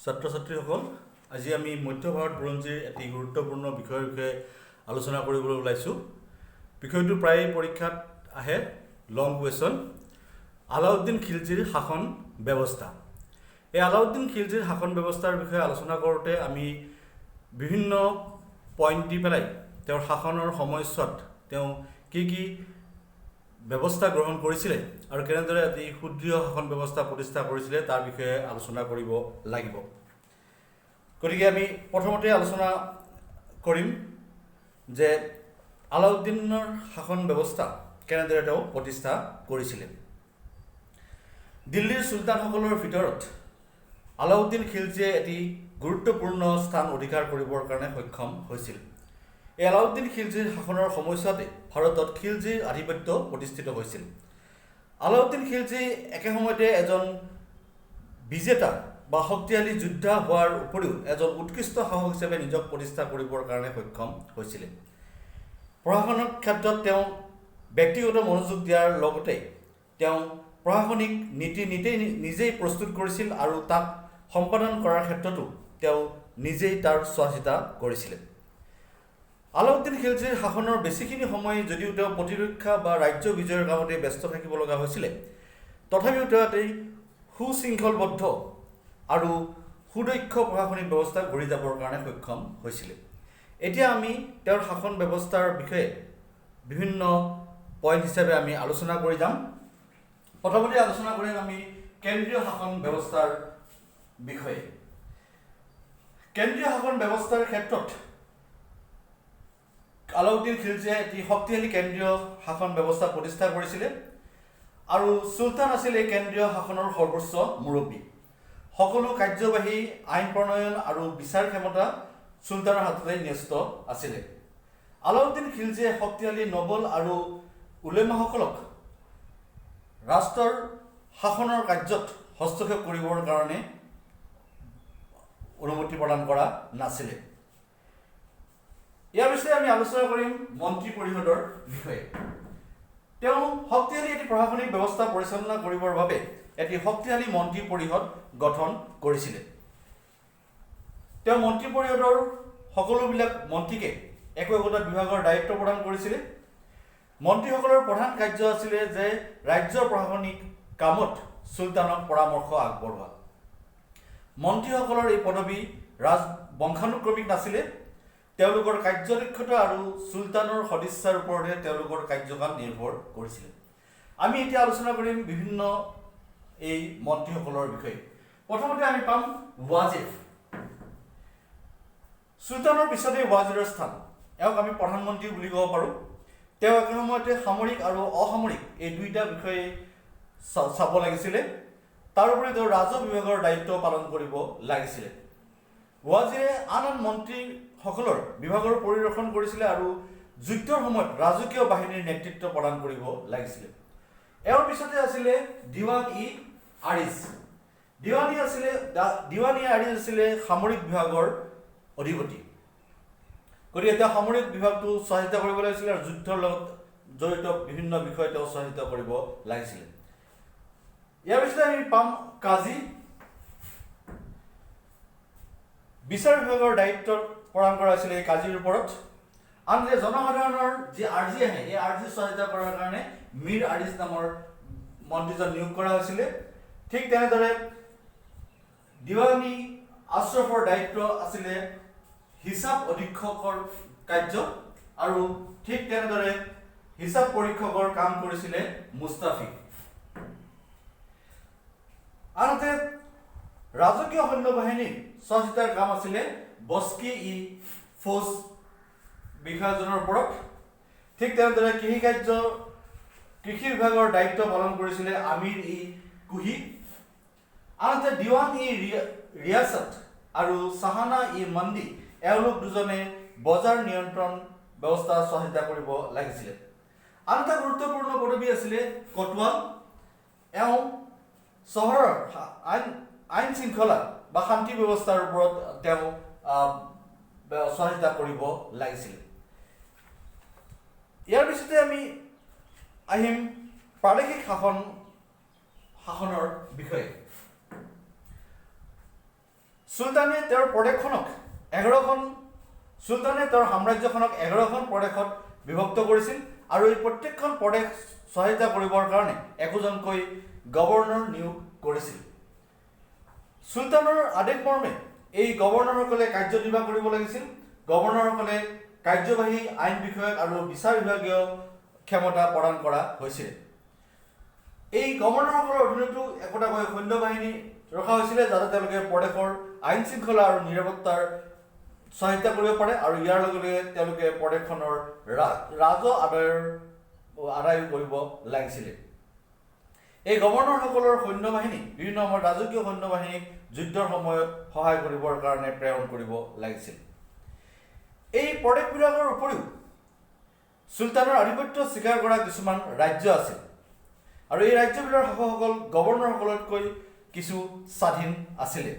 ছাত্ৰ ছাত্ৰীসকল, আজি আমি মধ্য ভাৰত বুৰঞ্জীৰ এটি গুৰুত্বপূৰ্ণ বিষয়ৰ বিষয়ে আলোচনা কৰিবলৈ ওলাইছোঁ। বিষয়টো প্ৰায় পৰীক্ষাত আহে, লং কুৱেশ্যন। আলাউদ্দিন খিলজীৰ শাসন ব্যৱস্থা। এই আলাউদ্দিন খিলজীৰ শাসন ব্যৱস্থাৰ বিষয়ে আলোচনা কৰোঁতে আমি বিভিন্ন পইণ্ট দি পেলাই তেওঁৰ শাসনৰ সময়ছোৱাত তেওঁ কি ব্যৱস্থা গ্ৰহণ কৰিছিলে আৰু কেনেদৰে এটি সুদৃঢ় শাসন ব্যৱস্থা প্ৰতিষ্ঠা কৰিছিলে তাৰ বিষয়ে আলোচনা কৰিব লাগিব। গতিকে আমি প্ৰথমতে আলোচনা কৰিম যে আলাউদ্দিনৰ শাসন ব্যৱস্থা কেনেদৰে তেওঁ প্ৰতিষ্ঠা কৰিছিলে। দিল্লীৰ চুলতানসকলৰ ভিতৰত আলাউদ্দিন খিলজীয়ে এটি গুৰুত্বপূৰ্ণ স্থান অধিকাৰ কৰিবৰ কাৰণে সক্ষম হৈছিল। এই আলাউদ্দিন খিলজীৰ শাসনৰ সময়ছোৱাতে ভাৰতত খিলজীৰ আধিপত্য প্ৰতিষ্ঠিত হৈছিল। আলাউদ্দিন খিলজী একে সময়তে এজন বিজেতা বা শক্তিশালী যোদ্ধা হোৱাৰ উপৰিও এজন উৎকৃষ্ট শাসক হিচাপে নিজক প্ৰতিষ্ঠা কৰিবৰ কাৰণে সক্ষম হৈছিলে। পঢ়া শুনাৰ ক্ষেত্ৰত তেওঁ ব্যক্তিগত মনোযোগ দিয়াৰ লগতে তেওঁ প্ৰশাসনিক নীতি নিজেই প্ৰস্তুত কৰিছিল আৰু তাক সম্পাদন কৰাৰ ক্ষেত্ৰতো তেওঁ নিজেই তাৰ চোৱা চিতা কৰিছিলে। আলাউদ্দিন খিলজীৰ শাসনৰ বেছিখিনি সময় যদিও তেওঁ প্ৰতিৰক্ষা বা ৰাজ্য বিজয়ৰ কামতে ব্যস্ত থাকিব লগা হৈছিলে, তথাপিও তেওঁ এটি সুশৃংখলবদ্ধ আৰু সুদক্ষ প্ৰশাসনিক ব্যৱস্থা গঢ়ি যাবৰ কাৰণে সক্ষম হৈছিলে। এতিয়া আমি তেওঁৰ শাসন ব্যৱস্থাৰ বিষয়ে বিভিন্ন পইণ্ট হিচাপে আমি আলোচনা কৰি যাম। প্ৰথমতে আলোচনা কৰিম আমি কেন্দ্ৰীয় শাসন ব্যৱস্থাৰ বিষয়ে। কেন্দ্ৰীয় শাসন ব্যৱস্থাৰ ক্ষেত্ৰত আলাউদ্দিন খিলজীয়ে এটি শক্তিশালী কেন্দ্ৰীয় শাসন ব্যৱস্থা প্ৰতিষ্ঠা কৰিছিলে আৰু চুলতান আছিল এই কেন্দ্ৰীয় শাসনৰ সৰ্বোচ্চ মুৰব্বী। সকলো কাৰ্যবাহী, আইন প্ৰণয়ন আৰু বিচাৰ ক্ষমতা চুলতানৰ হাততে ন্যস্ত আছিলে। আলাউদ্দিন খিলজীয়ে শক্তিশালী নবল আৰু উলেমাসকলক ৰাষ্ট্ৰৰ শাসনৰ কাৰ্যত হস্তক্ষেপ কৰিবৰ কাৰণে অনুমতি প্ৰদান কৰা নাছিলে। ইয়াৰ পিছতে আমি আলোচনা কৰিম মন্ত্ৰী পৰিষদৰ বিষয়ে। তেওঁ শক্তিশালী এটি প্ৰশাসনিক ব্যৱস্থা পৰিচালনা কৰিবৰ বাবে এটি শক্তিশালী মন্ত্ৰী পৰিষদ গঠন কৰিছিলে। তেওঁ মন্ত্ৰী পৰিষদৰ সকলোবিলাক মন্ত্ৰীকে একোটা বিভাগৰ দায়িত্ব প্ৰদান কৰিছিলে। মন্ত্ৰীসকলৰ প্ৰধান কাৰ্য আছিলে যে ৰাজ্যৰ প্ৰশাসনিক কামত চুলতানক পৰামৰ্শ আগবঢ়োৱা। মন্ত্ৰীসকলৰ এই পদবী বংশানুক্ৰমিক নাছিলে। তেওঁলোকৰ কাৰ্যদক্ষতা আৰু চুলতানৰ সদিচ্ছাৰ ওপৰতহে তেওঁলোকৰ কাৰ্যকাল নিৰ্ভৰ কৰিছিলে। আমি এতিয়া আলোচনা কৰিম বিভিন্ন এই মন্ত্ৰীসকলৰ বিষয়ে। প্ৰথমতে আমি পাম ৱাজিৰ। চুলতানৰ পিছতে ৱাজিৰৰ স্থান। এওঁক আমি প্ৰধানমন্ত্ৰী বুলি ক'ব পাৰোঁ। তেওঁ একে সময়তে সামৰিক আৰু অসামৰিক এই দুইটা বিষয়ে চাব লাগিছিলে। তাৰোপৰি তেওঁ ৰাজহ বিভাগৰ দায়িত্ব পালন কৰিব লাগিছিলে। ৱাজিৰে আন মন্ত্ৰীসকলৰ বিভাগৰ পৰিদৰ্শন কৰিছিলে আৰু যুদ্ধৰ সময়ত ৰাজকীয় বাহিনীৰ নেতৃত্ব প্ৰদান কৰিব লাগিছিলে। এওঁৰ পিছতে আছিলে দিৱান-ই-আৰিজ। দিৱান-ই-আৰিজ আছিলে সামৰিক বিভাগৰ অধিপতি। গতিকে তেওঁ সামৰিক বিভাগটো চোৱা চিতা কৰিব লাগিছিলে আৰু যুদ্ধৰ লগত জড়িত বিভিন্ন বিষয় তেওঁ চোৱা চিতা কৰিব লাগিছিলে। ইয়াৰ পিছতে আমি পাম কাজী। বিচাৰ বিভাগৰ দায়িত্ব প্ৰদান কৰা হৈছিলে এই কাজীৰ ওপৰত। আনহাতে জনসাধাৰণৰ যি আৰ্জি আহে এই আৰ্জি চোৱা চিতা কৰাৰ কাৰণে মীৰ আৰিজ নামৰ মন্ত্ৰীজন নিয়োগ কৰা হৈছিলে। ঠিক তেনেদৰে দিৱান-ই-আশ্ৰফৰ দায়িত্ব আছিলে হিচাপ অধীক্ষকৰ কাৰ্য আৰু ঠিক তেনেদৰে হিচাপ পৰীক্ষকৰ কাম কৰিছিলে মুস্তাফি। আনহাতে ৰাজকীয় সৈন্য বাহিনীৰ চোৱা চিতাৰ কাম আছিলে বস্কি-ই-ফৌজ বিষয়াজনৰ ওপৰত। ঠিক তেনেদৰে কৃষি বিভাগৰ দায়িত্ব পালন কৰিছিলে আমিৰ-ই-কুহি। আনহাতে দিৱান-ই-ৰিয়াসত আৰু চাহানা-ই-মন্দি এওঁলোক দুজনে বজাৰ নিয়ন্ত্ৰণ ব্যৱস্থা চোৱা চিতা কৰিব লাগিছিলে। আন এটা গুৰুত্বপূৰ্ণ পদবী আছিলে কটৱাল। এওঁ চহৰৰ আইন শৃংখলা বা শান্তি ব্যৱস্থাৰ ওপৰত তেওঁ চোৱা চিতা কৰিব লাগিছিলে। ইয়াৰ পিছতে আমি আহিম প্ৰাদেশিক শাসনৰ বিষয়ে। চুলতানে তেওঁৰ প্ৰদেশখনক 11খন চুলতানে তেওঁৰ সাম্ৰাজ্যখনক 11খন প্ৰদেশত বিভক্ত কৰিছিল আৰু এই প্ৰত্যেকখন প্ৰদেশ সহায়তা কৰিবৰ কাৰণে একোজনকৈ গভৰ্ণৰ নিয়োগ কৰিছিল। চুলতানৰ আদেশ মৰ্মে এই গভৰ্ণৰসকলে কাৰ্যনিৰ্বাহ কৰিব লাগিছিল। গভৰ্ণৰসকলে কাৰ্যবাহী, আইন বিষয়ক আৰু বিচাৰ বিভাগীয় ক্ষমতা প্ৰদান কৰা হৈছিল। এই গভৰ্ণৰসকলৰ অধীনতো একোটাকৈ সৈন্য বাহিনী ৰখা হৈছিলে যাতে তেওঁলোকে প্ৰদেশৰ আইন শৃংখলা আৰু নিৰাপত্তাৰ সহায়তা কৰিব পাৰে আৰু ইয়াৰ লগে লগে তেওঁলোকে প্ৰদেশখনৰ ৰাজহ আদায় কৰিব লাগিছিলে। এই গভৰ্ণৰসকলৰ সৈন্য বাহিনী বিভিন্ন সময়ত ৰাজকীয় সৈন্য বাহিনীক যুদ্ধৰ সময়ত সহায় কৰিবৰ কাৰণে প্ৰেৰণ কৰিব লাগিছিল। এই প্ৰদেশবিলাকৰ উপৰিও চুলতানৰ আধিপত্য স্বীকাৰ কৰা কিছুমান ৰাজ্য আছিল আৰু এই ৰাজ্যবিলাকৰ শাসকসকল গভৰ্ণৰসকলতকৈ কিছু স্বাধীন আছিলে।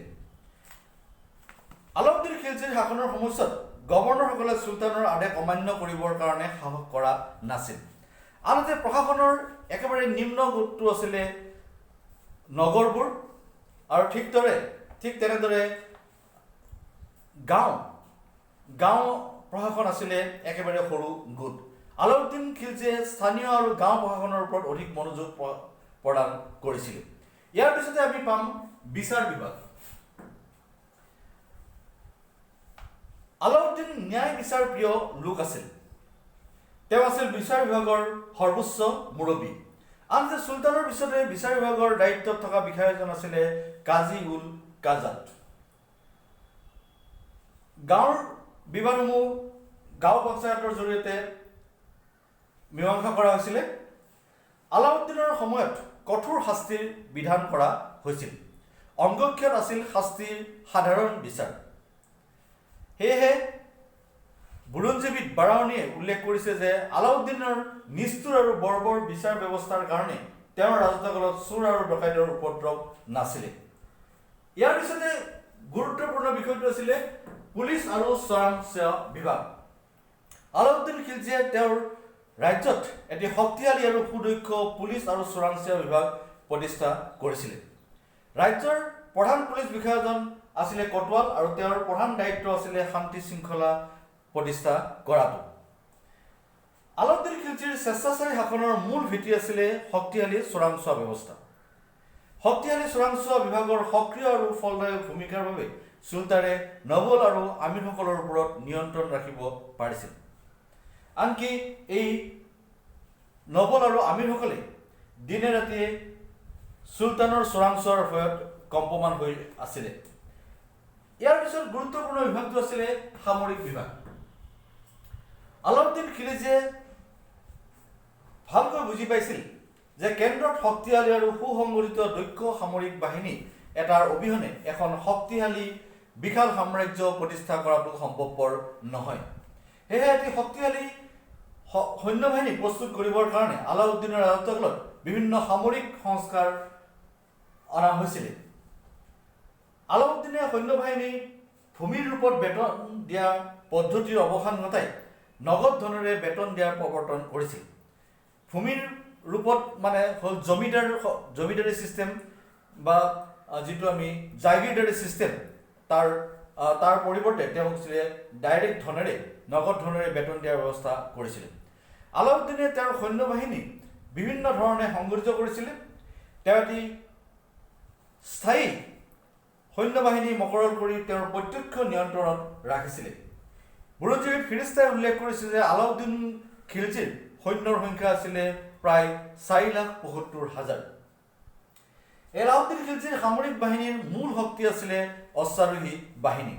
আলাউদ্দিন খিলজীৰ শাসনৰ সময়ছোৱাত গভৰ্ণৰসকলে চুলতানৰ আদেশ অমান্য কৰিবৰ কাৰণে সাহস কৰা নাছিল। আনহাতে প্ৰশাসনৰ একেবাৰে নিম্ন গোটটো আছিলে নগৰবোৰ আৰু ঠিক তেনেদৰে গাঁও প্ৰশাসন আছিলে একেবাৰে সৰু গোট। আলাউদ্দিন খিলজীয়ে স্থানীয় আৰু গাঁও প্ৰশাসনৰ ওপৰত অধিক মনোযোগ প্ৰদান কৰিছিল। ইয়াৰ পিছতে আমি পাম বিচাৰ বিভাগ। আলাউদ্দিন ন্যায় বিচাৰ প্ৰিয় লোক আছিল। তেওঁ আছিল বিচাৰ বিভাগৰ সৰ্বোচ্চ মুৰব্বী। আনহাতে চুলতানৰ পিছতে বিচাৰ বিভাগৰ দায়িত্বত থকা বিষয়াজন আছিলে কাজী উল কাজাত। গাঁৱৰ বিবাদসমূহ গাঁও পঞ্চায়তৰ জৰিয়তে মীমাংসা কৰা হৈছিলে। আলাউদ্দিনৰ সময়ত কঠোৰ শাস্তিৰ বিধান কৰা হৈছিল। অংগক্ষত আছিল শাস্তিৰ সাধাৰণ বিচাৰ। সেয়েহে বুৰঞ্জীবিদ বাৰাউনীয়ে উল্লেখ কৰিছে যে আলাউদ্দিনৰ নিষ্ঠুৰ আৰু বৰ্বৰ বিচাৰ ব্যৱস্থাৰ কাৰণে তেওঁৰ ৰাজত্বকালত চোৰ আৰু ডকাইতৰ উপদ্ৰৱ নাছিলে। ইয়াৰ পিছতে গুৰুত্বপূৰ্ণ বিষয়টো আছিলে পুলিচ আৰু চোৰাংচোৱা বিভাগ। আলাউদ্দিন খিলজীয়ে তেওঁৰ ৰাজ্যত এটি শক্তিশালী আৰু সুদক্ষ পুলিচ আৰু চোৰাংচোৱা বিভাগ প্ৰতিষ্ঠা কৰিছিলে। ৰাজ্যৰ প্ৰধান পুলিচ বিষয়াজন আছিলে কটৱাল আৰু তেওঁৰ প্ৰধান দায়িত্ব আছিলে শান্তি শৃংখলা প্ৰতিষ্ঠা কৰাটো। আলাউদ্দিন খিলজীৰ স্বেচ্ছাচাৰী শাসনৰ মূল ভেটি আছিলে শক্তিশালী চোৰাংচোৱা ব্যৱস্থা। শক্তিশালী চোৰাংচোৱা বিভাগৰ সক্ৰিয় আৰু ফলদায়ক ভূমিকাৰ বাবে চুলতানে নবল আৰু আমিৰসকলৰ ওপৰত নিয়ন্ত্ৰণ ৰাখিব পাৰিছিল। আনকি এই নবল আৰু আমিৰসকলে দিনে ৰাতিয়ে চুলতানৰ চোৰাংচোৱাৰ ভয়ত কম্পমান হৈ আছিলে। ইয়াৰ পিছত গুৰুত্বপূৰ্ণ বিভাগটো আছিলে সামৰিক বিভাগ। আলাউদ্দিন খিলজীয়ে ভালকৈ বুজি পাইছিল যে কেন্দ্ৰত শক্তিশালী আৰু সুসংগঠিত দক্ষ সামৰিক বাহিনী এটাৰ অবিহনে এখন শক্তিশালী বিশাল সাম্ৰাজ্য প্ৰতিষ্ঠা কৰাটো সম্ভৱপৰ নহয়। সেয়েহে এটি শক্তিশালী সৈন্য বাহিনী প্ৰস্তুত কৰিবৰ কাৰণে আলাউদ্দিনৰ ৰাজত্বকালত বিভিন্ন সামৰিক সংস্কাৰ অনা হৈছিল। আলাউদ্দিনে সৈন্য বাহিনী ভূমিৰ ৰূপত বেতন দিয়া পদ্ধতিৰ অৱসান ঘটাই নগদ ধনেৰে বেতন দিয়াৰ প্ৰৱৰ্তন কৰিছিল। ভূমিৰ ৰূপত মানে হ'ল জমিদাৰী ছিষ্টেম বা যিটো আমি জাগিৰদাৰী ছিষ্টেম, তাৰ পৰিৱৰ্তে তেওঁ ডাইৰেক্ট নগদ ধনেৰে বেতন দিয়াৰ ব্যৱস্থা কৰিছিলে। আলাউদ্দিনে তেওঁৰ সৈন্য বাহিনী বিভিন্ন ধৰণে সংগঠিত কৰিছিলে। তেওঁ এটি স্থায়ী সৈন্য বাহিনী মকৰল কৰি তেওঁৰ প্ৰত্যক্ষ নিয়ন্ত্ৰণত ৰাখিছিলে। বুৰঞ্জীবিদ ফিৰিস্তাই উল্লেখ কৰিছে যে আলাউদ্দিন খিলজীৰ সৈন্যৰ সংখ্যা আছিলে প্ৰায় 4,75,000। আলাউদ্দিন খিলজীৰ সামৰিক বাহিনীৰ মূল শক্তি আছিলে অশ্বাৰোহী বাহিনী।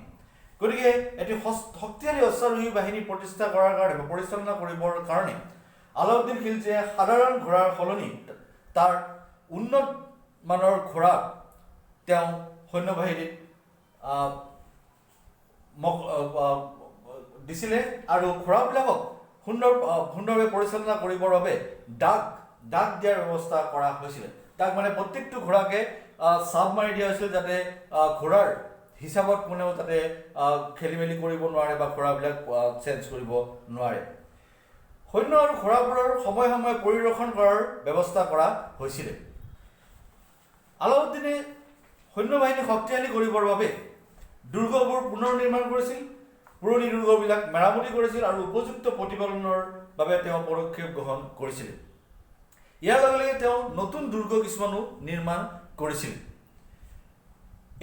গতিকে এটি শক্তিশালী অশ্বাৰোহী বাহিনী প্ৰতিষ্ঠা কৰাৰ কাৰণে বা পৰিচালনা কৰিবৰ কাৰণে আলাউদ্দিন খিলজীয়ে সাধাৰণ ঘোঁৰাৰ সলনি তাৰ উন্নত মানৰ ঘোঁৰা তেওঁ সৈন্য বাহিনীত দিছিলে আৰু ঘোঁৰাবিলাকক সুন্দৰভাৱে পৰিচালনা কৰিবৰ বাবে ডাক দিয়াৰ ব্যৱস্থা কৰা হৈছিলে। ডাক মানে প্ৰত্যেকটো ঘোঁৰাকে চাপ মাৰি দিয়া হৈছিল যাতে ঘোঁৰাৰ হিচাপত কোনেও যাতে খেলি মেলি কৰিব নোৱাৰে বা ঘোঁৰাবিলাক চেঞ্জ কৰিব নোৱাৰে। সৈন্য আৰু ঘোঁৰাবোৰৰ সময়ে সময়ে পৰিদৰ্শন কৰাৰ ব্যৱস্থা কৰা হৈছিলে। আলাউদ্দিনে সৈন্য বাহিনী শক্তিশালী কৰিবৰ বাবে দুৰ্গবোৰ পুনৰ নিৰ্মাণ কৰিছিল, পুৰণি দুৰ্গবিলাক মেৰামতি কৰিছিল আৰু উপযুক্ত প্ৰতিপালনৰ বাবে তেওঁ পদক্ষেপ গ্ৰহণ কৰিছিল। ইয়াৰ লগে লগে তেওঁ নতুন দুৰ্গ কিছুমানো নিৰ্মাণ কৰিছিল।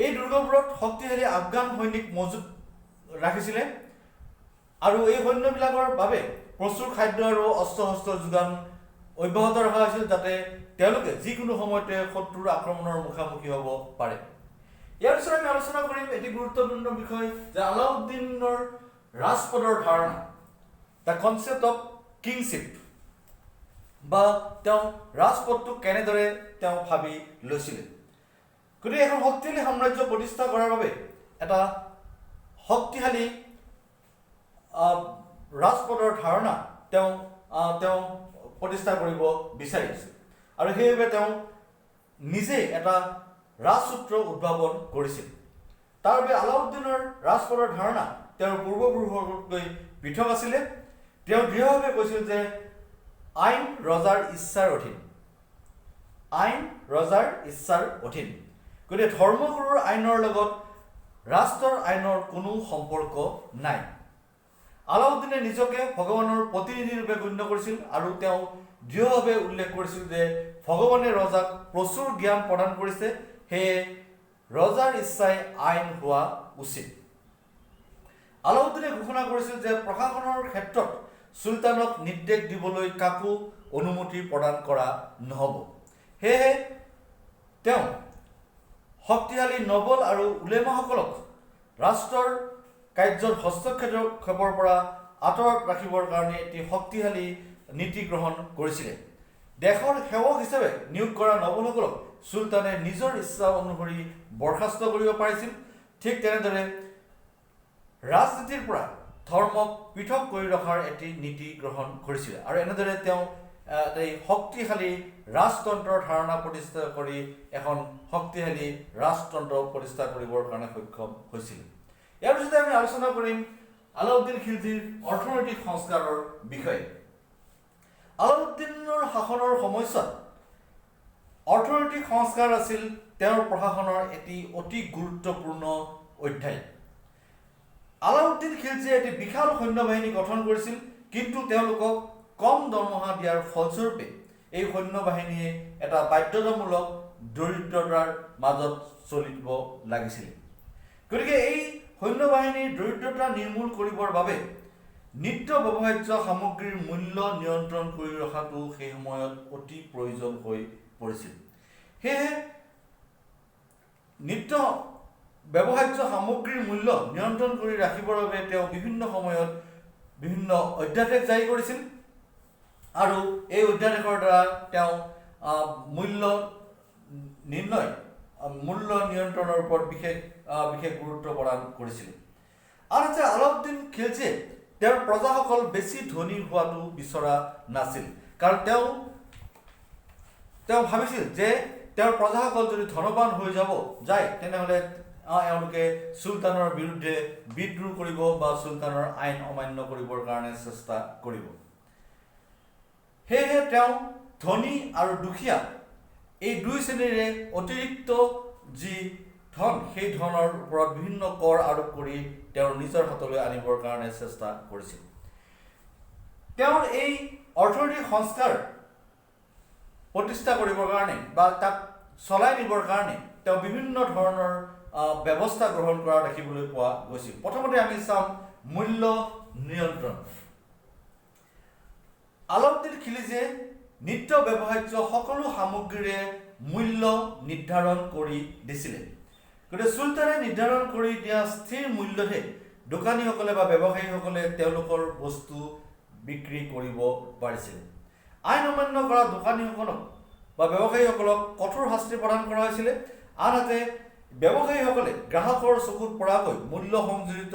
এই দুৰ্গবোৰত শক্তিশালী আফগান সৈনিক মজুত ৰাখিছিলে আৰু এই সৈন্যবিলাকৰ বাবে প্ৰচুৰ খাদ্য আৰু অস্ত্ৰ শস্ত্ৰ যোগান অব্যাহত ৰখা হৈছিল, যাতে তেওঁলোকে যিকোনো সময়তে শত্ৰুৰ আক্ৰমণৰ মুখামুখি হ'ব পাৰে। ইয়াৰ পিছত আমি আলোচনা কৰিম এটি গুৰুত্বপূৰ্ণ বিষয় যে আলাউদ্দিনৰ ৰাজপদৰ ধাৰণা, দ্য কনচেপ্ট অফ কিংশ্বিপ, বা তেওঁ ৰাজপদটো কেনেদৰে তেওঁ ভাবি লৈছিলে। গতিকে এখন শক্তিশালী সাম্ৰাজ্য প্ৰতিষ্ঠা কৰাৰ বাবে এটা শক্তিশালী ৰাজপদৰ ধাৰণা তেওঁ প্ৰতিষ্ঠা কৰিব বিচাৰিছিল আৰু সেইবাবে তেওঁ নিজে এটা ৰাজসূত্ৰ উদ্ভাৱন কৰিছিল। তাৰ বাবে আলাউদ্দিনৰ ৰাজপদৰ ধাৰণা তেওঁৰ পূৰ্বপুৰুষতকৈ পৃথক আছিলে। তেওঁ দৃঢ়ভাৱে কৈছিল যে আইন ৰজাৰ ইচ্ছাৰ অধীন, আইন ৰজাৰ ইচ্ছাৰ অধীন। গতিকে ধৰ্মগুৰুৰ আইনৰ লগত ৰাষ্ট্ৰৰ আইনৰ কোনো সম্পৰ্ক নাই। আলাউদ্দিনে নিজকে ভগৱানৰ প্ৰতিনিধি ৰূপে গণ্য কৰিছিল আৰু তেওঁ দৃঢ়ভাৱে উল্লেখ কৰিছিল যে ভগৱানে ৰজাক প্ৰচুৰ জ্ঞান প্ৰদান কৰিছে, সেয়ে ৰজাৰ ইচ্ছাই আইন হোৱা উচিত। আলাউদ্দিনে ঘোষণা কৰিছিল যে প্ৰশাসনৰ ক্ষেত্ৰত চুলতানক নিৰ্দেশ দিবলৈ কাকো অনুমতি প্ৰদান কৰা নহ'ব। সেয়েহে তেওঁ শক্তিশালী নবল আৰু উলেমাসকলক ৰাষ্ট্ৰৰ কাৰ্যত হস্তক্ষেপৰ পৰা আঁতৰত ৰাখিবৰ কাৰণে এটি শক্তিশালী নীতি গ্ৰহণ কৰিছিলে। দেশৰ সেৱক হিচাপে নিয়োগ কৰা নবলসকলক চুলতানে নিজৰ ইচ্ছা অনুসৰি বৰ্খাস্ত কৰিব পাৰিছিল। ঠিক তেনেদৰে ৰাজনীতিৰ পৰা ধৰ্মক পৃথক কৰি ৰখাৰ এটি নীতি গ্ৰহণ কৰিছিল আৰু এনেদৰে তেওঁ এই শক্তিশালী ৰাজতন্ত্ৰৰ ধাৰণা প্ৰতিষ্ঠা কৰি এখন শক্তিশালী ৰাজতন্ত্ৰ প্ৰতিষ্ঠা কৰিবৰ কাৰণে সক্ষম হৈছিল। ইয়াৰ পিছতে আমি আলোচনা কৰিম আলাউদ্দিন খিলজীৰ অৰ্থনৈতিক সংস্কাৰৰ বিষয়ে। আলাউদ্দিনৰ শাসনৰ সময়ছোৱাত অৰ্থনৈতিক সংস্কাৰ আছিল তেওঁৰ প্ৰশাসনৰ এটি অতি গুৰুত্বপূৰ্ণ অধ্যায়। আলাউদ্দিন খিলজীয়ে এটি বিশাল সৈন্যবাহিনী গঠন কৰিছিল, কিন্তু তেওঁলোকক কম দৰমহা দিয়াৰ ফলস্বৰূপে এই সৈন্যবাহিনীয়ে এটা বাধ্যতামূলক দৰিদ্ৰতাৰ মাজত চলিব লাগিছিল। গতিকে এই সৈন্যবাহিনীৰ দৰিদ্ৰতা নিৰ্মূল কৰিবৰ বাবে নিত্য ব্যৱহাৰ্য সামগ্ৰীৰ মূল্য নিয়ন্ত্ৰণ কৰি ৰখাটো সেই সময়ত অতি প্ৰয়োজন হৈ পৰিছিল। সেয়েহে নিত্য ব্যৱহাৰ্য সামগ্ৰীৰ মূল্য নিয়ন্ত্ৰণ কৰি ৰাখিবৰ বাবে তেওঁ বিভিন্ন সময়ত বিভিন্ন অধ্যাদেশ জাৰি কৰিছিল আৰু এই অধ্যাদেশৰ দ্বাৰা তেওঁ মূল্য নিৰ্ণয়, মূল্য নিয়ন্ত্ৰণৰ ওপৰত বিশেষ গুৰুত্ব প্ৰদান কৰিছিল। আনহাতে আলাউদ্দিন খিলজীয়ে তেওঁৰ প্ৰজাসকল বেছি ধনী হোৱাটো বিচৰা নাছিল, কাৰণ তেওঁ ভাবিছিল যে তেওঁৰ প্ৰজাসকল যদি ধনৱান হৈ যায় তেনেহ'লে এওঁলোকে চুলতানৰ বিৰুদ্ধে বিদ্ৰোহ কৰিব বা চুলতানৰ আইন অমান্য কৰিবৰ কাৰণে চেষ্টা কৰিব। সেয়েহে তেওঁ ধনী আৰু দুখীয়া এই দুই শ্ৰেণীৰে অতিৰিক্ত যি ধন, সেই ধনৰ ওপৰত বিভিন্ন কৰ আৰোপ কৰি তেওঁৰ নিজৰ হাতলৈ আনিবৰ কাৰণে চেষ্টা কৰিছিল। তেওঁৰ এই অৰ্থনৈতিক সংস্কাৰ প্ৰতিষ্ঠা কৰিবৰ কাৰণে বা তাক চলাই নিবৰ কাৰণে তেওঁ বিভিন্ন ধৰণৰ ব্যৱস্থা গ্ৰহণ কৰা দেখিবলৈ পোৱা গৈছিল। প্ৰথমতে আমি চাম মূল্য নিয়ন্ত্ৰণ। আলাউদ্দিন খিলজীয়ে নিত্য ব্যৱহাৰ্য সকলো সামগ্ৰীৰে মূল্য নিৰ্ধাৰণ কৰি দিছিলে। গতিকে চুলতানে নিৰ্ধাৰণ কৰি দিয়া স্থিৰ মূল্যতহে দোকানীসকলে বা ব্যৱসায়ীসকলে তেওঁলোকৰ বস্তু বিক্ৰী কৰিব পাৰিছিল। আইন অমান্য কৰা দোকানীসকলক বা ব্যৱসায়ীসকলক কঠোৰ শাস্তি প্ৰদান কৰা হৈছিলে। আনহাতে ব্যৱসায়ীসকলে গ্ৰাহকৰ চকুত পৰাকৈ মূল্য সংযোজিত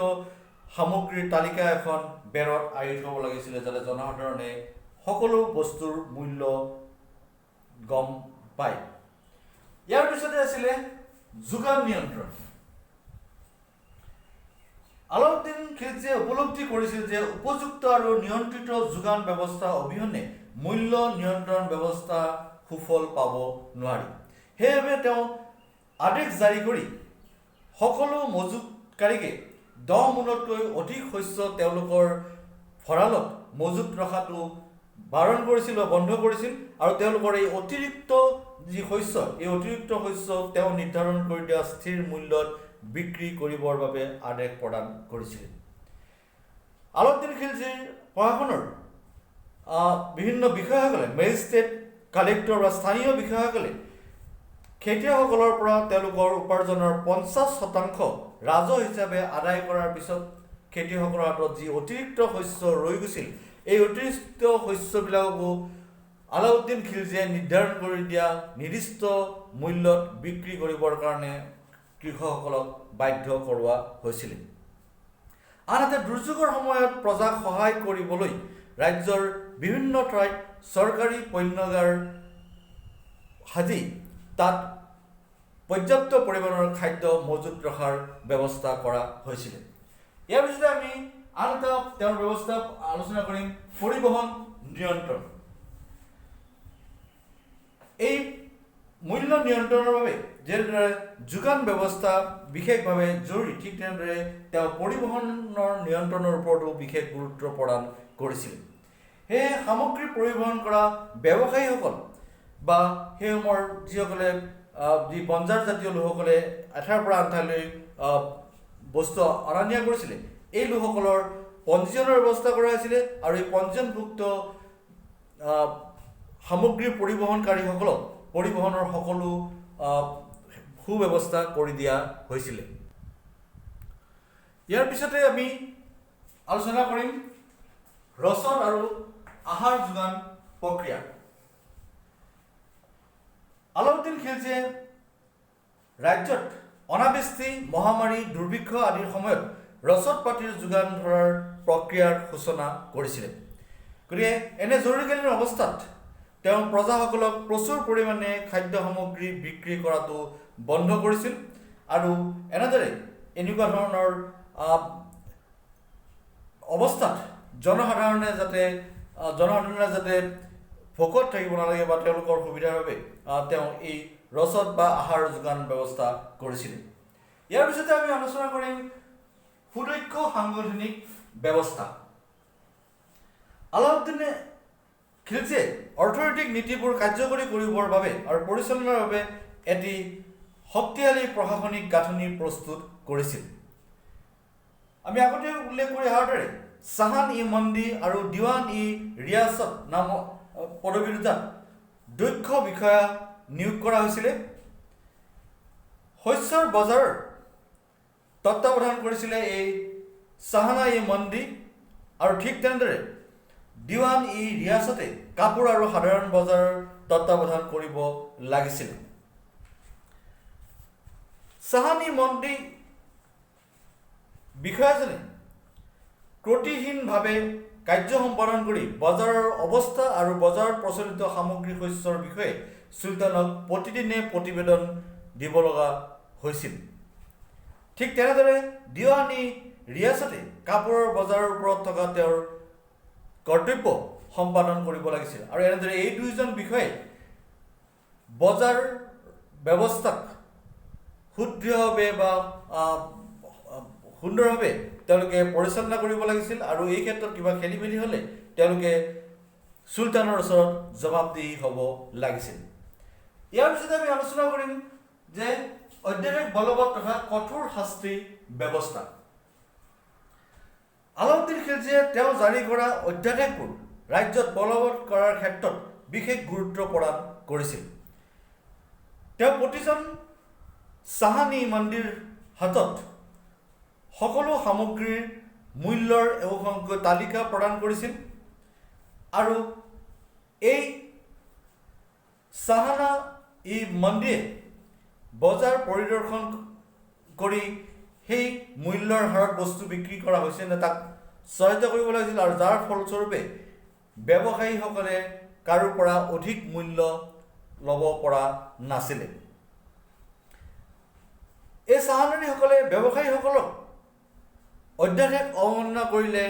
সামগ্ৰীৰ তালিকা এখন বেৰত আঁৰি থ'ব লাগিছিলে, যাতে জনসাধাৰণে সকলো বস্তুৰ মূল্য গম পায়। ইয়াৰ পিছতে আছিলে যোগান নিয়ন্ত্ৰণ। আলাউদ্দিন খিলজীয়ে উপলব্ধি কৰিছিল যে উপযুক্ত আৰু নিয়ন্ত্ৰিত যোগান ব্যৱস্থা অবিহনে মূল্য নিয়ন্ত্ৰণ ব্যৱস্থা সুফল পাব নোৱাৰি। সেইবাবে তেওঁ আদেশ জাৰি কৰি সকলো মজুত প্ৰস্তুতকাৰীকে 10 মোনতকৈ অধিক শস্য তেওঁলোকৰ ভঁৰালত মজুত ৰখাটো বাৰণ কৰিছিল বা বন্ধ কৰিছিল আৰু তেওঁলোকৰ এই অতিৰিক্ত যি শস্য এই অতিৰিক্ত শস্য তেওঁ নিৰ্ধাৰণ কৰি দিয়া স্থিৰ মূল্যত বিক্ৰী কৰিবৰ বাবে আদেশ প্ৰদান কৰিছিল। আলাউদ্দিন খিলজীৰ প্ৰশাসনৰ বিভিন্ন বিষয়াসকলে মেজিষ্ট্ৰেট কালেক্টৰ বা স্থানীয় বিষয়াসকলে খেতিয়কসকলৰ পৰা তেওঁলোকৰ উপাৰ্জনৰ 50% ৰাজহ হিচাপে আদায় কৰাৰ পিছত খেতিয়কসকলৰ হাতত যি অতিৰিক্ত শস্য ৰৈ গৈছিল এই অতিৰিক্ত শস্যবিলাককো আলাউদ্দিন খিলজীয়ে নিৰ্ধাৰণ কৰি দিয়া নিৰ্দিষ্ট মূল্যত বিক্ৰী কৰিবৰ কাৰণে কৃষকসকলক বাধ্য কৰোৱা হৈছিল। আনহাতে দুৰ্যোগৰ সময়ত প্ৰজাক সহায় কৰিবলৈ ৰাজ্যৰ বিভিন্ন ঠাইত চৰকাৰী পণ্যাগাৰ সাজি তাত পৰ্যাপ্ত পৰিমাণৰ খাদ্য মজুত ৰখাৰ ব্যৱস্থা কৰা হৈছিল। ইয়াৰ পিছতে আমি আন এটা তেওঁৰ ব্যৱস্থা আলোচনা কৰিম, পৰিবহণ নিয়ন্ত্ৰণ। এই মূল্য নিয়ন্ত্ৰণৰ বাবে যেনেদৰে যোগান ব্যৱস্থা বিশেষভাৱে জৰুৰী, ঠিক তেনেদৰে তেওঁ পৰিবহণৰ নিয়ন্ত্ৰণৰ ওপৰতো বিশেষ গুৰুত্ব প্ৰদান কৰিছিল। সেয়ে সামগ্ৰী পৰিবহণ কৰা ব্যৱসায়ীসকল বা সেই সময়ৰ যিসকলে যি বঞ্জাৰ জাতীয় লোকসকলে এঠাইৰ পৰা আন ঠাইলৈ বস্তু অনা নিয়া কৰিছিলে এই লোকসকলৰ পঞ্জীয়নৰ ব্যৱস্থা কৰা হৈছিলে আৰু এই পঞ্জীয়নভুক্ত সামগ্ৰী পৰিবহণকাৰীসকলক পৰিবহণৰ সকলো সুব্যৱস্থা কৰি দিয়া হৈছিলে। ইয়াৰ পিছতে আমি আলোচনা কৰিম ৰচদ আৰু আহাৰ যোগান প্ৰক্ৰিয়া। আলাউদ্দিন খিলজীয়ে ৰাজ্যত অনাবৃষ্টি, মহামাৰী, দুৰ্ভিক্ষ আদিৰ সময়ত ৰচদ পাতিৰ যোগান ধৰাৰ প্ৰক্ৰিয়াৰ সূচনা কৰিছিলে। গতিকে এনে জৰুৰীকালীন অৱস্থাত তেওঁ প্ৰজাসকলক প্ৰচুৰ পৰিমাণে খাদ্য সামগ্ৰী বিক্ৰী কৰাটো বন্ধ কৰিছিল আৰু এনেদৰে এনেকুৱা ধৰণৰ অৱস্থাত জনসাধাৰণে যাতে ভোকত থাকিব নালাগে বা তেওঁলোকৰ সুবিধাৰ বাবে তেওঁ এই ৰচদ বা আহাৰ যোগান ব্যৱস্থা কৰিছিল। ইয়াৰ পিছতে আমি আলোচনা কৰিম সুদক্ষ সাংগঠনিক ব্যৱস্থা। আলাউদ্দিন খিলজীয়ে অৰ্থনৈতিক নীতিবোৰ কাৰ্যকৰী কৰিবৰ বাবে আৰু পৰিচালনাৰ বাবে এটি শক্তিশালী প্ৰশাসনিক গাঁথনি প্ৰস্তুত কৰিছিল। আমি আগতে উল্লেখ কৰি অহাৰ দৰে চাহান-ই-মণ্ডী আৰু দিৱান-ই-ৰিয়াসত নামৰ পদবী দুটাত দক্ষ বিষয়া নিয়োগ কৰা হৈছিলে। শস্যৰ বজাৰৰ তত্বাৱধান কৰিছিলে এই চাহানা-ই-মণ্ডী আৰু ঠিক তেনেদৰে দিৱান-ই-ৰিয়াসতে কাপোৰ আৰু সাধাৰণ বজাৰৰ তত্বাৱধান কৰিব লাগিছিল। চাহান-ই-মণ্ডী বিষয়াজনে ত্ৰুটিহীনভাৱে কাৰ্য সম্পাদন কৰি বজাৰৰ অৱস্থা আৰু বজাৰত প্ৰচলিত সামগ্ৰী শস্যৰ বিষয়ে চুলতানক প্ৰতিদিনে প্ৰতিবেদন দিব লগা হৈছিল। ঠিক তেনেদৰে দিৱান-ই-ৰিয়াসতে কাপোৰৰ বজাৰৰ ওপৰত থকা তেওঁৰ কৰ্তব্য সম্পাদন কৰিব লাগিছিল আৰু এনেদৰে এই দুয়োজন বিষয়াই বজাৰ ব্যৱস্থাক শুদ্ধভাৱে বা সুন্দৰভাৱে তেওঁলোকে পৰিচালনা কৰিব লাগিছিল আৰু এই ক্ষেত্ৰত কিবা খেলি মেলি হ'লে তেওঁলোকে চুলতানৰ ওচৰত জবাবদিহি হ'ব লাগিছিল। ইয়াৰ পিছতে আমি আলোচনা কৰিম যে অত্যাধিক বলবৎ তথা কঠোৰ শাস্তি ব্যৱস্থা। আলাউদ্দিন খিলজীয়ে তেওঁ জাৰি কৰা অধ্যাদেশবোৰ ৰাজ্যত বলবৎ কৰাৰ ক্ষেত্ৰত বিশেষ গুৰুত্ব প্ৰদান কৰিছিল। তেওঁ প্ৰতিজন চাহান-ই-মণ্ডীৰ হাতত সকলো সামগ্ৰীৰ মূল্যৰ এওঁসংখ্য তালিকা প্ৰদান কৰিছিল আৰু এই চাহানা-ই-মণ্ডীয়ে বজাৰ পৰিদৰ্শন কৰি সেই মূল্যৰ হাৰত বস্তু বিক্ৰী কৰা হৈছে নে তাক সহায়তা কৰিব লাগিছিল আৰু যাৰ ফলস্বৰূপে ব্যৱসায়ীসকলে কাৰো পৰা অধিক মূল্য ল'ব পৰা নাছিলে। এই চাহানীসকলে ব্যৱসায়ীসকলক অধ্যাদেশ অৱমাননা কৰিলে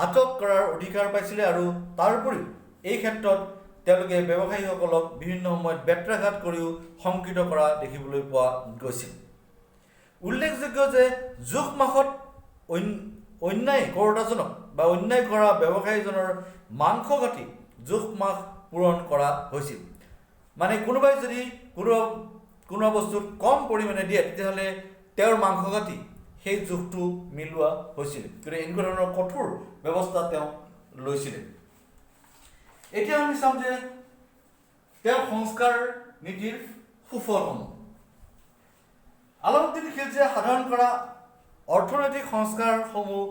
আটক কৰাৰ অধিকাৰ পাইছিলে আৰু তাৰ উপৰিও এই ক্ষেত্ৰত তেওঁলোকে ব্যৱসায়ীসকলক বিভিন্ন সময়ত বেত্ৰাঘাত কৰিও শংকিত কৰা দেখিবলৈ পোৱা গৈছিল। উল্লেখযোগ্য যে জোখ মাখত অন্যায় কৰোঁতাজনক বা অন্যায় কৰা ব্যৱসায়ীজনৰ মাংস কাটি জোখ মাখ পূৰণ কৰা হৈছিল। মানে কোনোবাই যদি কোনোবা বস্তুত কম পৰিমাণে দিয়ে তেতিয়াহ'লে তেওঁৰ মাংস কাটি সেই জোখটো মিলোৱা হৈছিল। গতিকে এনেকুৱা ধৰণৰ কঠোৰ ব্যৱস্থা তেওঁ লৈছিলে। এতিয়া আমি চাম যে তেওঁৰ সংস্কাৰ নীতিৰ সুফলসমূহ। আলাউদ্দিন খিলজীয়ে সাধন কৰা অৰ্থনৈতিক সংস্কাৰসমূহ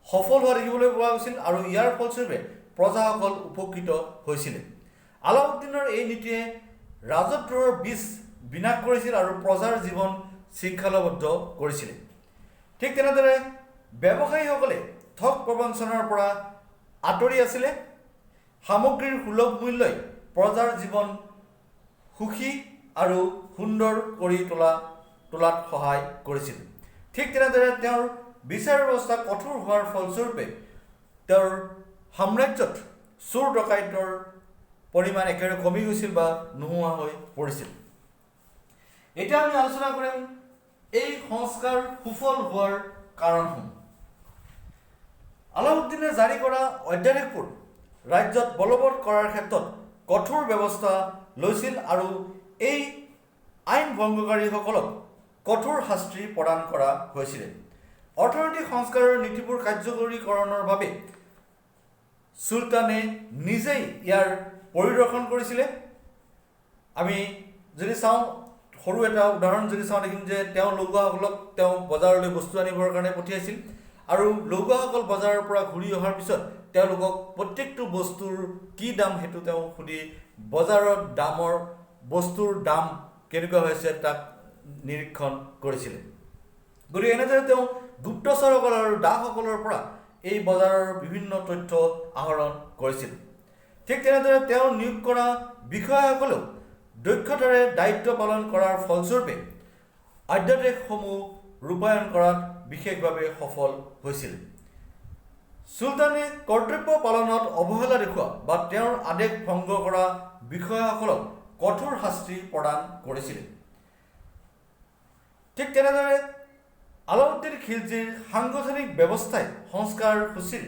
সফল হোৱা দেখিবলৈ পোৱা গৈছিল আৰু ইয়াৰ ফলস্বৰূপে প্ৰজাসকল উপকৃত হৈছিলে। আলাউদ্দিনৰ এই নীতিয়ে ৰাজদ্ৰোহৰ বীজ বিনাশ কৰিছিল আৰু প্ৰজাৰ জীৱন শৃংখলাবদ্ধ কৰিছিলে। ঠিক তেনেদৰে ব্যৱসায়ীসকলে ঠগ প্ৰবঞ্চনাৰ পৰা আঁতৰি আছিলে। সামগ্ৰীৰ সুলভ মূল্যই প্ৰজাৰ জীৱন সুখী আৰু সুন্দৰ কৰি তোলাত সহায় কৰিছিল। ঠিক তেনেদৰে তেওঁৰ বিচাৰ ব্যৱস্থা কঠোৰ হোৱাৰ ফলস্বৰূপে তেওঁৰ সাম্ৰাজ্যত চোৰ ডকাইতৰ পৰিমাণ একেবাৰে কমি গৈছিল বা নোহোৱা হৈ পৰিছিল। এতিয়া আমি আলোচনা কৰিম এই সংস্কাৰ সুফল হোৱাৰ কাৰণসমূহ। আলাউদ্দিনে জাৰি কৰা অধ্যাদেশবোৰ ৰাজ্যত বলবৎ কৰাৰ ক্ষেত্ৰত কঠোৰ ব্যৱস্থা লৈছিল আৰু এই আইন ভংগকাৰীসকলক কঠোৰ শাস্তি প্ৰদান কৰা হৈছিল। অৰ্থনৈতিক সংস্কাৰৰ নীতিবোৰ কাৰ্যকৰীকৰণৰ বাবে চুলতানে নিজেই ইয়াৰ পৰিদৰ্শন কৰিছিলে। আমি যদি চাওঁ, সৰু এটা উদাহৰণ যদি চাওঁ, দেখিম যে তেওঁ লগুৱাসকলক তেওঁ বজাৰলৈ বস্তু আনিবৰ কাৰণে পঠিয়াইছিল আৰু লগুৱাসকল বজাৰৰ পৰা ঘূৰি অহাৰ পিছত তেওঁলোকক প্ৰত্যেকটো বস্তুৰ কি দাম সেইটো তেওঁ সুধি বজাৰত বস্তুৰ দাম কেনেকুৱা হৈছে তাক নিৰীক্ষণ কৰিছিলে। গতিকে এনেদৰে তেওঁ গুপ্তচৰসকল আৰু দাসসকলৰ পৰা এই বজাৰৰ বিভিন্ন তথ্য আহৰণ কৰিছিল। ঠিক তেনেদৰে তেওঁ নিয়োগ কৰা বিষয়াসকলেও দক্ষতাৰে দায়িত্ব পালন কৰাৰ ফলস্বৰূপে অধ্যাদেশসমূহ ৰূপায়ণ কৰাত বিশেষভাৱে সফল হৈছিল। চুলতানে কৰ্তব্য পালনত অৱহেলা দেখুওৱা বা তেওঁৰ আদেশ ভংগ কৰা বিষয়াসকলক কঠোৰ শাস্তি প্ৰদান কৰিছিল। ঠিক তেনেদৰে আলাউদ্দিন খিলজীৰ সাংগঠনিক ব্যৱস্থাই সংস্কাৰ সূচীৰ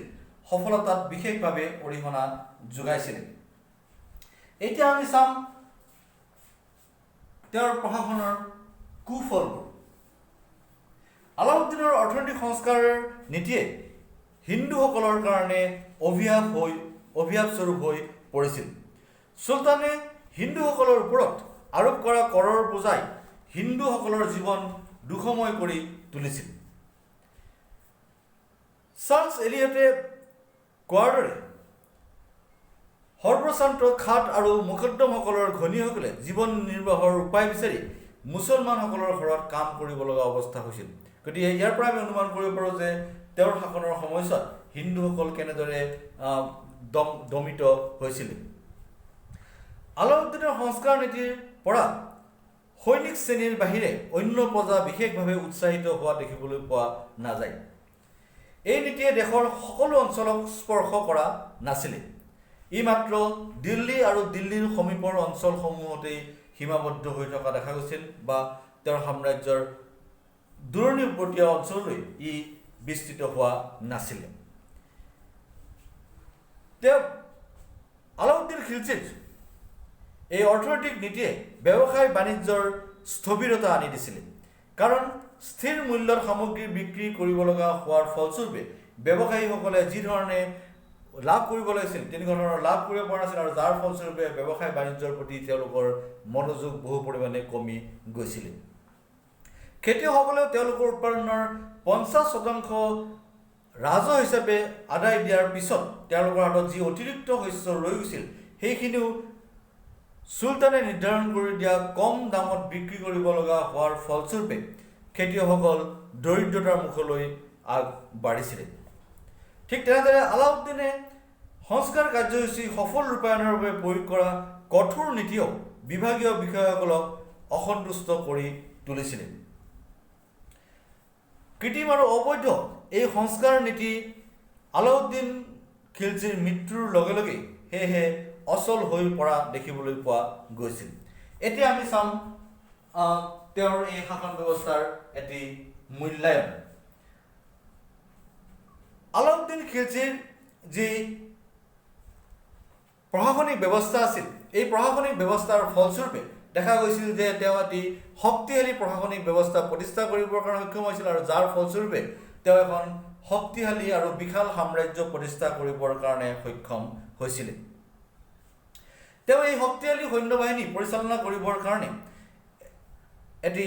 সফলতাত বিশেষভাৱে অৰিহণা যোগাইছিল। এতিয়া আমি চাম তেওঁৰ প্ৰশাসনৰ কুফলবোৰ। আলাউদ্দিনৰ অৰ্থনৈতিক সংস্কাৰৰ নীতিয়ে হিন্দুসকলৰ কাৰণে অভিশাপস্বৰূপ হৈ পৰিছিল। চুলতানে হিন্দুসকলৰ ওপৰত আৰোপ কৰা কৰৰ বোজাই হিন্দুসকলৰ জীৱন দুখময় কৰি তুলিছিল। চাৰ্লছ এলিয়টে কোৱাৰ দৰে সৰ্বশ্ৰান্ত খাট আৰু মোকদ্দমসকলৰ ঘনীসকলে জীৱন নিৰ্বাহৰ উপায় বিচাৰি মুছলমানসকলৰ ঘৰত কাম কৰিব লগা অৱস্থা হৈছিল। গতিকে ইয়াৰ পৰা আমি অনুমান কৰিব পাৰোঁ যে তেওঁৰ শাসনৰ সময়ছোৱাত হিন্দুসকল কেনেদৰে দমিত হৈছিল। আলাউদ্দিনৰ সংস্কাৰ নীতিৰ পৰা সৈনিক শ্ৰেণীৰ বাহিৰে অন্য প্ৰজা বিশেষভাৱে উৎসাহিত হোৱা দেখিবলৈ পোৱা নাযায়। এই নীতিয়ে দেশৰ সকলো অঞ্চলক স্পৰ্শ কৰা নাছিলে। ই মাত্ৰ দিল্লী আৰু দিল্লীৰ সমীপৰ অঞ্চলসমূহতেই সীমাবদ্ধ হৈ থকা দেখা গৈছিল বা তেওঁৰ সাম্ৰাজ্যৰ দূৰণিবৰ্তীয় অঞ্চললৈ ই বিস্তৃত হোৱা নাছিলে। তেওঁ আলাউদ্দিন খিলজীৰ এই অৰ্থনৈতিক নীতিয়ে ব্যৱসায় বাণিজ্যৰ স্থবিৰতা আনি দিছিলে। কাৰণ স্থিৰ মূল্যত সামগ্ৰী বিক্ৰী কৰিব লগা হোৱাৰ ফলস্বৰূপে ব্যৱসায়ীসকলে যি ধৰণে লাভ কৰিব লাগিছিল তেনেকুৱা ধৰণৰ লাভ কৰিব পৰা নাছিল আৰু যাৰ ফলস্বৰূপে ব্যৱসায় বাণিজ্যৰ প্ৰতি তেওঁলোকৰ মনোযোগ বহু পৰিমাণে কমি গৈছিলে। খেতিয়কসকলেও তেওঁলোকৰ উৎপাদনৰ 50% ৰাজহ হিচাপে আদায় দিয়াৰ পিছত তেওঁলোকৰ হাতত যি অতিৰিক্ত শস্য ৰৈ গৈছিল সেইখিনিও চুলতানে নিৰ্ধাৰণ কৰি দিয়া কম দামত বিক্ৰী কৰিব লগা হোৱাৰ ফলস্বৰূপে খেতিয়কসকল দৰিদ্ৰতাৰ মুখলৈ আগবাঢ়িছিলে। ঠিক তেনেদৰে আলাউদ্দিনে সংস্কাৰ কাৰ্যসূচী সফল ৰূপায়ণৰ বাবে প্ৰয়োগ কৰা কঠোৰ নীতিয়েও বিভাগীয় বিষয়াসকলক অসন্তুষ্ট কৰি তুলিছিল। কৃত্ৰিম আৰু অবৈধ এই সংস্কাৰ নীতি আলাউদ্দিন খিলজীৰ মৃত্যুৰ লগে লগে সেয়েহে অচল হৈ পৰা দেখিবলৈ পোৱা গৈছিল। এতিয়া আমি চাম তেওঁৰ এই শাসন ব্যৱস্থাৰ এটি মূল্যায়ন। আলাউদ্দিন খিলজিৰ যি প্ৰশাসনিক ব্যৱস্থা আছিল, এই প্ৰশাসনিক ব্যৱস্থাৰ ফলস্বৰূপে দেখা গৈছিল যে তেওঁ এটি শক্তিশালী প্ৰশাসনিক ব্যৱস্থা প্ৰতিষ্ঠা কৰিবৰ কাৰণে সক্ষম হৈছিল, আৰু যাৰ ফলস্বৰূপে তেওঁ এখন শক্তিশালী আৰু বিশাল সাম্ৰাজ্য প্ৰতিষ্ঠা কৰিবৰ কাৰণে সক্ষম হৈছিল। তেওঁ এই শক্তিশালী সৈন্যবাহিনী পৰিচালনা কৰিবৰ কাৰণে এটি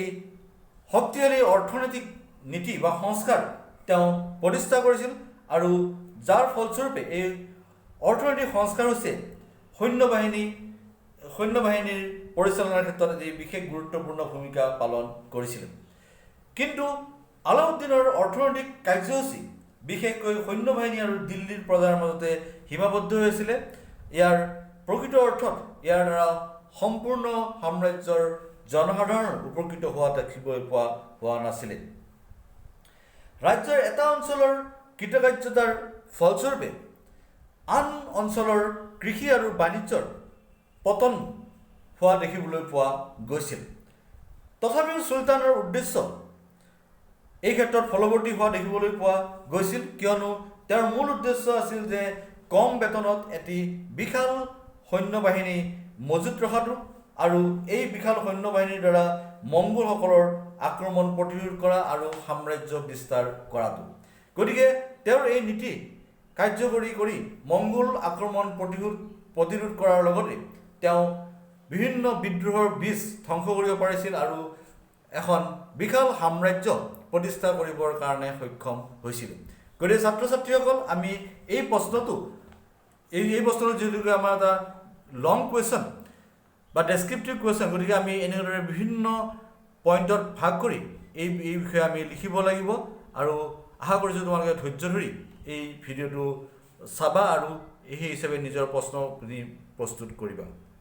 শক্তিশালী অৰ্থনৈতিক নীতি বা সংস্কাৰ তেওঁ প্ৰতিষ্ঠা কৰিছিল, আৰু যাৰ ফলস্বৰূপে এই অৰ্থনৈতিক সংস্কাৰ হৈছে সৈন্যবাহিনীৰ পৰিচালনাৰ ক্ষেত্ৰত এটি বিশেষ গুৰুত্বপূৰ্ণ ভূমিকা পালন কৰিছিল। কিন্তু আলাউদ্দিনৰ অৰ্থনৈতিক কাৰ্যসূচী বিশেষকৈ সৈন্যবাহিনী আৰু দিল্লীৰ প্ৰজাৰ মাজতে সীমাবদ্ধ হৈছিলে। ইয়াৰ প্ৰকৃত অৰ্থত ইয়াৰ দ্বাৰা সম্পূৰ্ণ সাম্ৰাজ্যৰ জনসাধাৰণ উপকৃত হোৱা দেখিবলৈ হোৱা নাছিলে। ৰাজ্যৰ এটা অঞ্চলৰ কৃতকাৰ্যতাৰ ফলস্বৰূপে আন অঞ্চলৰ কৃষি আৰু বাণিজ্যৰ পতন হোৱা দেখিবলৈ পোৱা গৈছিল। তথাপিও চুলতানৰ উদ্দেশ্য এই ক্ষেত্ৰত ফলৱৰ্তী হোৱা দেখিবলৈ পোৱা গৈছিল, কিয়নো তেওঁৰ মূল উদ্দেশ্য আছিল যে কম বেতনত এটি বিশাল সৈন্যবাহিনী মজুত ৰখাটো আৰু এই বিশাল সৈন্যবাহিনীৰ দ্বাৰা মংগোলসকলৰ আক্ৰমণ প্ৰতিৰোধ কৰা আৰু সাম্ৰাজ্য বিস্তাৰ কৰাটো। গতিকে তেওঁৰ এই নীতি কাৰ্যকৰী কৰি মংগোল আক্ৰমণ প্ৰতিৰোধ কৰাৰ লগতে তেওঁ বিভিন্ন বিদ্ৰোহৰ বীজ ধ্বংস কৰিব পাৰিছিল আৰু এখন বিশাল সাম্ৰাজ্য প্ৰতিষ্ঠা কৰিবৰ কাৰণে সক্ষম হৈছিল। গতিকে ছাত্ৰ ছাত্ৰীসকল, আমি এই প্ৰশ্নটো যিহেতুকে আমাৰ এটা লং কুৱেশ্যন বা ডেছক্ৰিপটিভ কুৱেশ্যন, গতিকে আমি এনেদৰে বিভিন্ন পইণ্টত ভাগ কৰি এই বিষয়ে আমি লিখিব লাগিব, আৰু আশা কৰিছোঁ তোমালোকে ধৈৰ্য ধৰি এই ভিডিঅ'টো চাবা আৰু সেই হিচাপে নিজৰ প্ৰশ্ন প্ৰস্তুত কৰিবা।